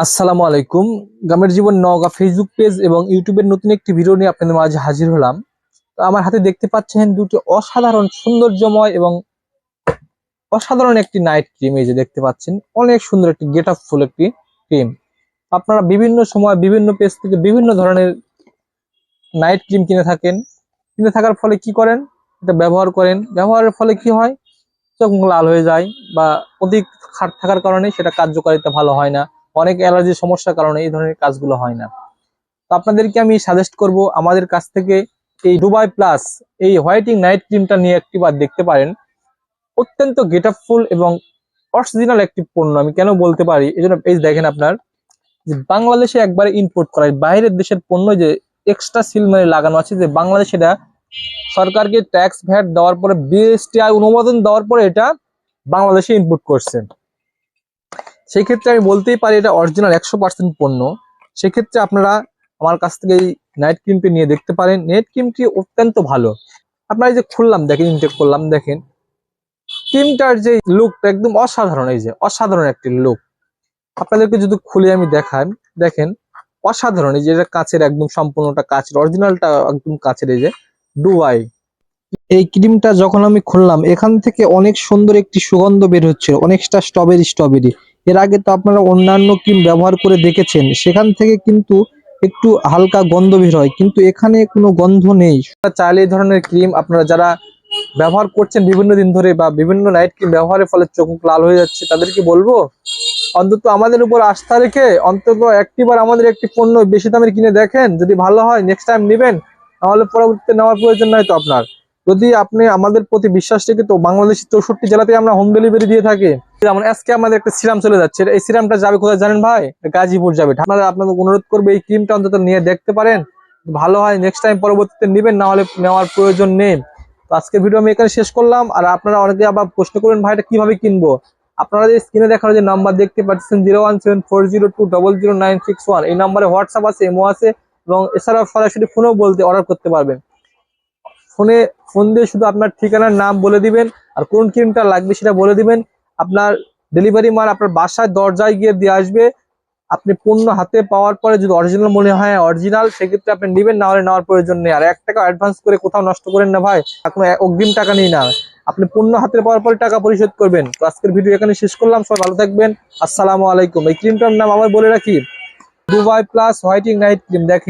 আসসালামু আলাইকুম। গ্রামের জীবন নওগাঁ ফেসবুক পেজ এবং ইউটিউবের নতুন একটি ভিডিও নিয়ে আপনাদের মাঝে হাজির হলাম। তো আমার হাতে দেখতে পাচ্ছেন দুটি অসাধারণ সৌন্দর্যময় এবং অসাধারণ একটি নাইট ক্রিম। এই যে দেখতে পাচ্ছেন অনেক সুন্দর একটি গেট আপ ফুল একটি ক্রিম। আপনারা বিভিন্ন সময় বিভিন্ন পেজ থেকে বিভিন্ন ধরনের নাইট ক্রিম কিনে থাকার ফলে কি করেন, এটা ব্যবহার করেন। ব্যবহারের ফলে কি হয়, চোখ মুখ লাল হয়ে যায় বা অধিক খাট থাকার কারণে সেটা কার্যকারিতা ভালো হয় না। অনেক অ্যালার্জির সমস্যার কারণে এই ধরনের কাজগুলো হয় না। তো আপনাদেরকে আমি সাজেস্ট করব আমাদের কাছ থেকে এই দুবাই প্লাস এই হোয়াইটিং নাইট ক্রিমটা নিয়ে একটিবার দেখতে পারেন। অত্যন্ত গেটআপফুল এবং অরিজিনাল একটি পণ্য আমি কেন বলতে পারি, এই জন্য পেজ দেখেন আপনার যে বাংলাদেশে একবারে ইম্পোর্ট করা, বাইরের দেশের পণ্য যে এক্সট্রা সিল মানে লাগানো আছে, যে বাংলাদেশে এটা সরকারকে ট্যাক্স ভ্যাট দেওয়ার পরে বিএসটিআই অনুমোদন দেওয়ার পরে এটা বাংলাদেশে ইম্পোর্ট করছে। সেই ক্ষেত্রে আমি বলতেই পারি এটা অরিজিনাল 100% পণ্য। সেক্ষেত্রে আপনারা আমার কাছ থেকে এই নাইট ক্রিমটি নিয়ে দেখতে পারেন। নাইট ক্রিমটি অত্যন্ত ভালো। আপনারা এই যে খুললাম দেখেন, ইনটেক করলাম দেখেন, ক্রিমটার যে লুকটা একদম অসাধারণ। এই যে অসাধারণ একটি লুক, আপনাদেরকে যদি খুলে আমি দেখাই, দেখেন অসাধারণ। এই যে এটা কাচের, একদম সম্পূর্ণটা কাচের, অরিজিনালটা একদম কাচের। এই যে ডুবাই এই ক্রিমটা যখন আমি খুললাম, এখান থেকে অনেক সুন্দর একটি সুগন্ধ বের হচ্ছিল, অনেকটা স্ট্রবেরি। এর আগে তো আপনারা অন্যান্য ক্রিম ব্যবহার করে দেখেছেন, সেখান থেকে কিন্তু একটু হালকা গন্ধ বের হয়, কিন্তু এখানে কোনো গন্ধ নেই। চাইলে এই ধরনের ক্রিম আপনারা যারা ব্যবহার করছেন বিভিন্ন দিন ধরে বা বিভিন্ন নাইট ক্রিম ব্যবহারের ফলে চোখ মুখ লাল হয়ে যাচ্ছে, তাদেরকে বলবো অন্তত আমাদের উপর আস্থা রেখে অন্তত একটিবার আমাদের একটি পণ্য বেশি দামের কিনে দেখেন। যদি ভালো হয় নেক্সট টাইম নেবেন, নাহলে পরবর্তীতে নেওয়ার প্রয়োজন নাই। তো আপনার যদি আপনি আমাদের প্রতি বিশ্বাস রেখে, তো বাংলাদেশের 64 জেলাতে আমরা হোম ডেলিভারি দিয়ে থাকি। যেমন আজকে আমাদের একটা সিরাম চলে যাচ্ছে, এই সিরামটা যাবে কোথায় জানেন ভাই? গাজীপুর যাবে। আপনারা আপনাদের অনুরোধ করবে এই ক্রিমটা অন্তত নিয়ে দেখতে পারেন, ভালো হয় নেক্সট টাইম পরবর্তীতে নেবেন, না হলে নেওয়ার প্রয়োজন নেই। তো আজকের ভিডিও আমি এখানে শেষ করলাম। আর আপনারা অনেকে আবার প্রশ্ন করবেন ভাই এটা কিভাবে কিনবো। আপনারা যে স্ক্রিনে দেখানো যে নাম্বার দেখতে পাচ্ছেন 01740202961, এই নাম্বারে হোয়াটসঅ্যাপ আছে, ইমো আছে, এবং এছাড়াও সরাসরি ফোনেও বলতে অর্ডার করতে পারবেন। ফোন দিয়ে শুধু আপনার ঠিকানার নাম বলে দিবেন আর কোন ক্রিমটা লাগবে সেটা বলে দিবেন। আপনার ডেলিভারি মান আপনার বাসায় দরজায় গিয়ে দিয়ে আসবে। আপনি পণ্য হাতে পাওয়ার পরে যদি অরিজিনাল মনে হয় অরিজিনাল, সেক্ষেত্রে আপনি নেবেন, না হলে নেওয়ার প্রয়োজন নেই। আর 1 টাকা অ্যাডভান্স করে কোথাও নষ্ট করেন না ভাই, কোনো অগ্রিম টাকা নেই না। আপনি পণ্য হাতে পাওয়ার পরে টাকা পরিশোধ করবেন। তো আজকের ভিডিও এখানে শেষ করলাম। সবাই ভালো থাকবেন। আসসালামু আলাইকুম। এই ক্রিমটার নাম আবার বলে রাখি, Dubai plus whitening night cream. দেখেন।